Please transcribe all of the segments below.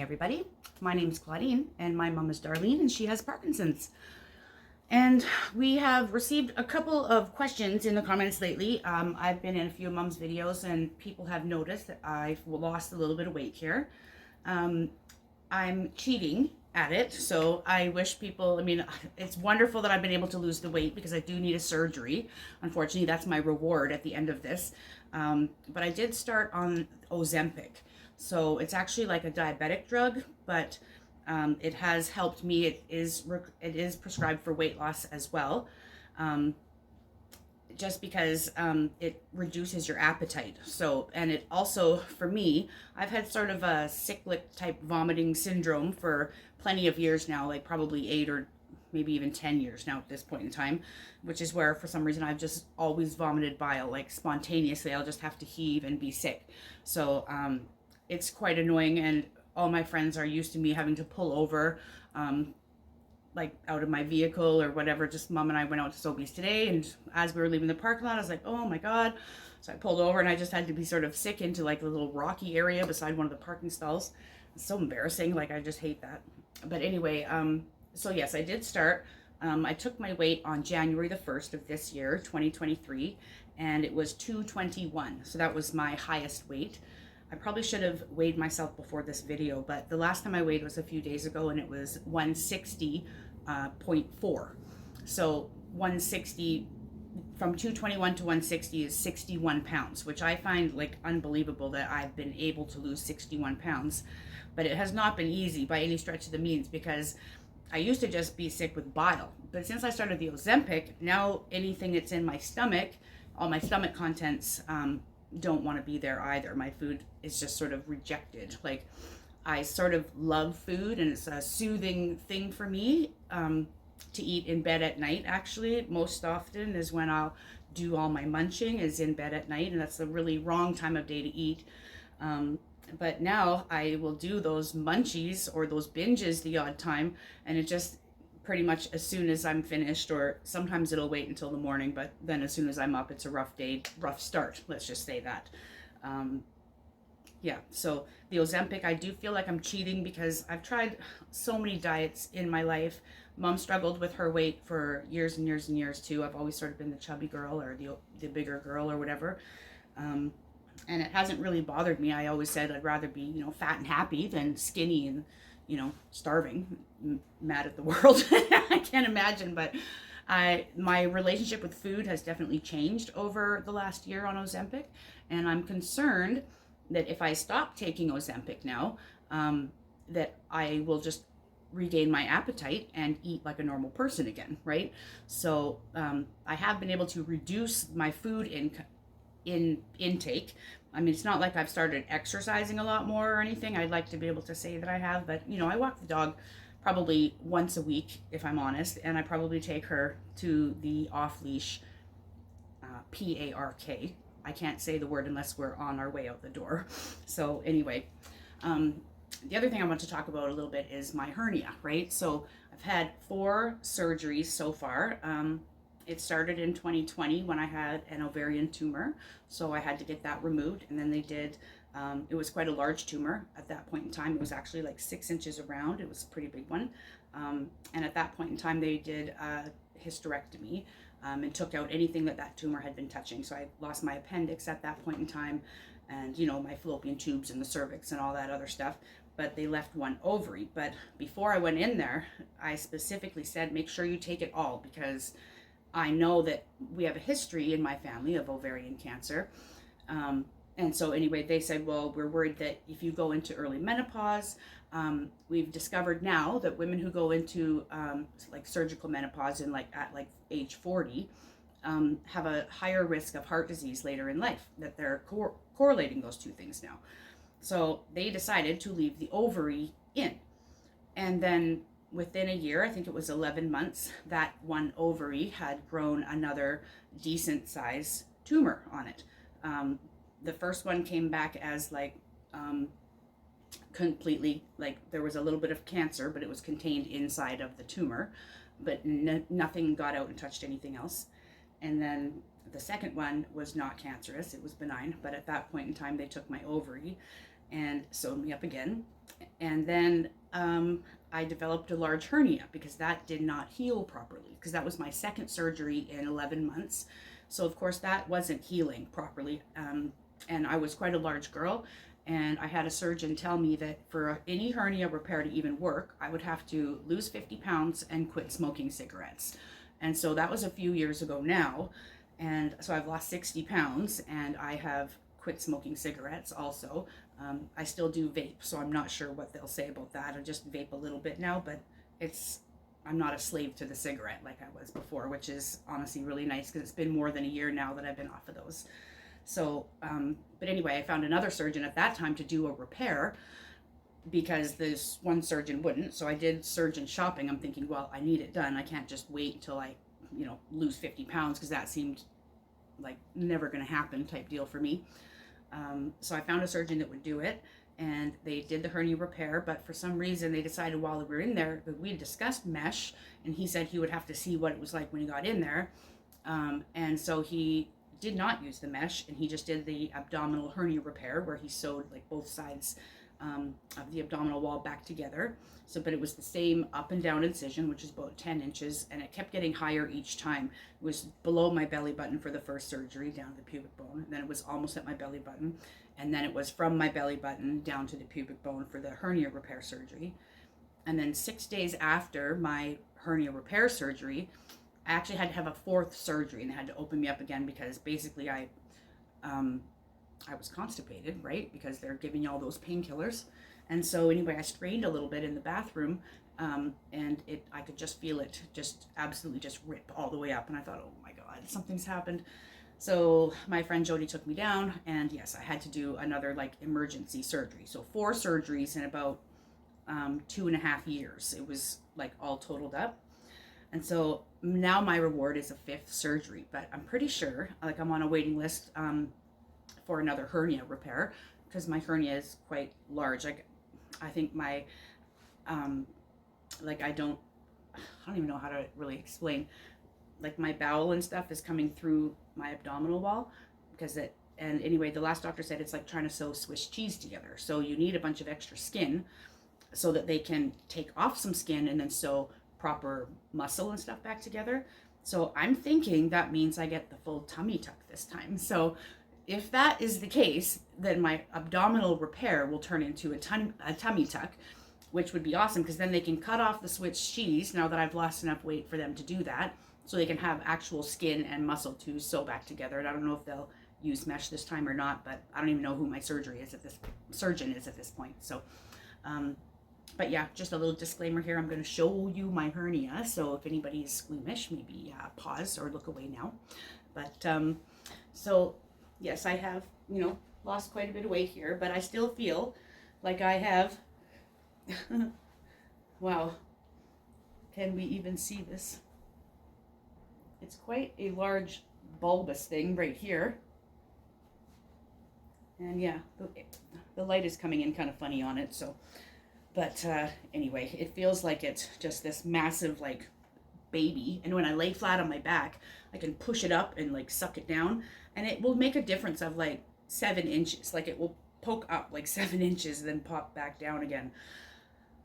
everybody. My name is Claudine, and my mom is Darlene, and she has Parkinson's. And we have received a couple of questions in the comments lately. I've been in a few of Mom's videos, and people have noticed that I've lost a little bit of weight here. I'm cheating at it, so I wish people, it's wonderful that I've been able to lose the weight because I do need a surgery. Unfortunately, that's my reward at the end of this. But I did start on Ozempic. So it's actually like a diabetic drug, but it has helped me. It is prescribed for weight loss as well, just because it reduces your appetite. So, and it also, for me, I've had sort of a cyclic type vomiting syndrome for plenty of years now, like probably 8 or maybe even 10 years now at this point in time, which is where for some reason I've just always vomited bile, like spontaneously. I'll just have to heave and be sick. So it's quite annoying, and all my friends are used to me having to pull over like out of my vehicle or whatever. Just Mom and I went out to Sobeys today, and as we were leaving the parking lot, I was like, oh my God. So I pulled over, and I just had to be sort of sick into like the little rocky area beside one of the parking stalls. It's so embarrassing. Like, I just hate that. But anyway, so yes, I did start. I took my weight on January the 1st of this year, 2023, and it was 221. So that was my highest weight. I probably should have weighed myself before this video, but the last time I weighed was a few days ago, and it was 160.4. So 160, from 221 to 160 is 61 pounds, which I find like unbelievable that I've been able to lose 61 pounds. But it has not been easy by any stretch of the means, because I used to just be sick with bile. But since I started the Ozempic, now anything that's in my stomach, all my stomach contents, don't want to be there either. My food is just sort of rejected. Like, I sort of love food, and it's a soothing thing for me to eat in bed at night. Actually, most often is when I'll do all my munching is in bed at night, and that's a really wrong time of day to eat. But now I will do those munchies or those binges the odd time, and it just pretty much as soon as I'm finished, or sometimes it'll wait until the morning, but then as soon as I'm up, it's a rough day, rough start. Let's just say that. Yeah, so the Ozempic, I do feel like I'm cheating because I've tried so many diets in my life. Mom struggled with her weight for years and years and years too. I've always sort of been the chubby girl or the bigger girl or whatever. And it hasn't really bothered me. I always said I'd rather be, fat and happy than skinny and, starving, mad at the world. I can't imagine, but my relationship with food has definitely changed over the last year on Ozempic, and I'm concerned that if I stop taking Ozempic now, that I will just regain my appetite and eat like a normal person again, right? So I have been able to reduce my food intake. It's not like I've started exercising a lot more or anything. I'd like to be able to say that I have, but I walk the dog probably once a week, if I'm honest, and I probably take her to the off-leash PARK. I can't say the word unless we're on our way out the door. So anyway, the other thing I want to talk about a little bit is my hernia, right? So I've had 4 surgeries so far. It started in 2020 when I had an ovarian tumor, so I had to get that removed, and then they did, it was quite a large tumor at that point in time. It was actually like 6 inches around. It was a pretty big one. And at that point in time, they did a hysterectomy and took out anything that tumor had been touching. So I lost my appendix at that point in time, and my fallopian tubes and the cervix and all that other stuff. But they left one ovary. But before I went in there, I specifically said, make sure you take it all, because I know that we have a history in my family of ovarian cancer. And so anyway, they said, well, we're worried that if you go into early menopause, we've discovered now that women who go into like surgical menopause and at age 40 have a higher risk of heart disease later in life, that they're correlating those two things now. So they decided to leave the ovary in. And then within a year, I think it was 11 months, that one ovary had grown another decent size tumor on it. The first one came back as completely, there was a little bit of cancer, but it was contained inside of the tumor, but nothing got out and touched anything else. And then the second one was not cancerous, it was benign, but at that point in time they took my ovary and sewed me up again. And then I developed a large hernia because that did not heal properly, because that was my second surgery in 11 months. So, of course, that wasn't healing properly. And I was quite a large girl. And I had a surgeon tell me that for any hernia repair to even work, I would have to lose 50 pounds and quit smoking cigarettes. And so that was a few years ago now. And so I've lost 60 pounds and I have quit smoking cigarettes also. I still do vape, so I'm not sure what they'll say about that. I just vape a little bit now, but I'm not a slave to the cigarette like I was before, which is honestly really nice because it's been more than a year now that I've been off of those. So, but anyway, I found another surgeon at that time to do a repair because this one surgeon wouldn't. So I did surgeon shopping. I'm thinking, well, I need it done. I can't just wait until I, lose 50 pounds because that seemed like never going to happen type deal for me. So I found a surgeon that would do it, and they did the hernia repair, but for some reason they decided while we were in there, that we discussed mesh, and he said he would have to see what it was like when he got in there. And so he did not use the mesh, and he just did the abdominal hernia repair where he sewed like both sides of the abdominal wall back together. So, but it was the same up and down incision, which is about 10 inches, and it kept getting higher each time. It was below my belly button for the first surgery, down to the pubic bone, and then it was almost at my belly button, and then it was from my belly button down to the pubic bone for the hernia repair surgery. And then 6 days after my hernia repair surgery, I actually had to have a fourth surgery, and they had to open me up again because basically I was constipated, right? Because they're giving you all those painkillers. And so anyway, I strained a little bit in the bathroom, and I could just feel it just absolutely just rip all the way up. And I thought, oh my God, something's happened. So my friend Jody took me down, and yes, I had to do another like emergency surgery. So 4 surgeries in about 2.5 years. It was like all totaled up. And so now my reward is a 5th surgery, but I'm pretty sure like I'm on a waiting list for another hernia repair because my hernia is quite large. Like I think my like I don't even know how to really explain, like my bowel and stuff is coming through my abdominal wall and anyway, the last doctor said it's like trying to sew Swiss cheese together. So you need a bunch of extra skin so that they can take off some skin and then sew proper muscle and stuff back together. So I'm thinking that means I get the full tummy tuck this time. So if that is the case, then my abdominal repair will turn into a tummy tuck, which would be awesome because then they can cut off the Swiss cheese now that I've lost enough weight for them to do that, so they can have actual skin and muscle to sew back together. And I don't know if they'll use mesh this time or not, but I don't even know who my surgeon is at this point. So, but yeah, just a little disclaimer here. I'm going to show you my hernia. So if anybody's squeamish, maybe pause or look away now. But so yes, I have, lost quite a bit of weight here, but I still feel like I have, wow, can we even see this? It's quite a large bulbous thing right here. And yeah, the light is coming in kind of funny on it, so, but anyway, it feels like it's just this massive, like, baby, and when I lay flat on my back, I can push it up and, like, suck it down, and it will make a difference of, like, 7 inches. Like, it will poke up, like, 7 inches, and then pop back down again.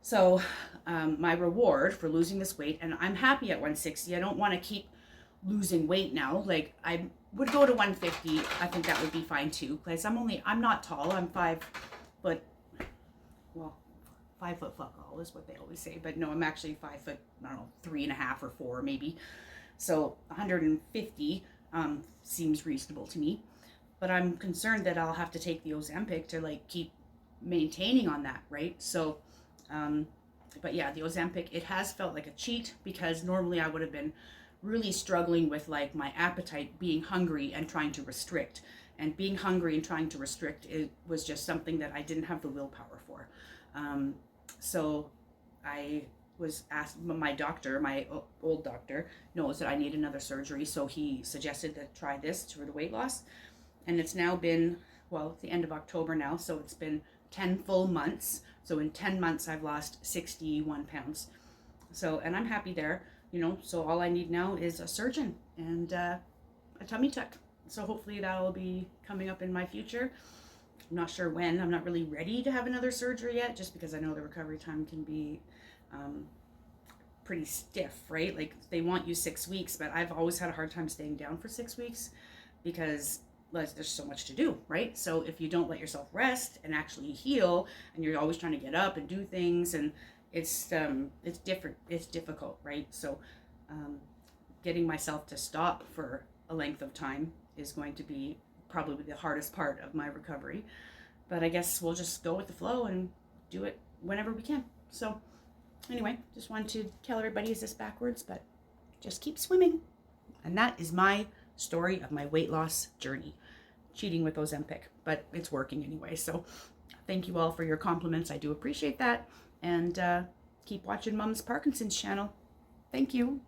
So, my reward for losing this weight, and I'm happy at 160. I don't want to keep losing weight now. Like, I would go to 150. I think that would be fine too, because I'm not tall. I'm 5 foot, well, 5 foot fuck all is what they always say, but no, I'm actually 5 foot, I don't know, 3.5 or 4 maybe. So 150 seems reasonable to me, but I'm concerned that I'll have to take the Ozempic to like keep maintaining on that, right? So, but yeah, the Ozempic, it has felt like a cheat because normally I would have been really struggling with like my appetite, being hungry and trying to restrict. And being hungry and trying to restrict, it was just something that I didn't have the willpower for. So I was asked, my doctor, my old doctor, knows that I need another surgery. So he suggested to try this for the weight loss. And it's now been, well, it's the end of October now. So it's been 10 full months. So in 10 months, I've lost 61 pounds. So, and I'm happy there. So all I need now is a surgeon and a tummy tuck. So hopefully that will be coming up in my future. I'm not sure when. I'm not really ready to have another surgery yet, just because I know the recovery time can be pretty stiff, right? Like they want you 6 weeks, but I've always had a hard time staying down for 6 weeks because there's so much to do, right? So if you don't let yourself rest and actually heal, and you're always trying to get up and do things, and it's different, it's difficult, right? So getting myself to stop for a length of time is going to be probably the hardest part of my recovery. But I guess we'll just go with the flow and do it whenever we can. So anyway, just wanted to tell everybody, is this backwards? But just keep swimming. And that is my story of my weight loss journey. Cheating with Ozempic, but it's working anyway. So thank you all for your compliments. I do appreciate that. And keep watching Mom's Parkinson's channel. Thank you.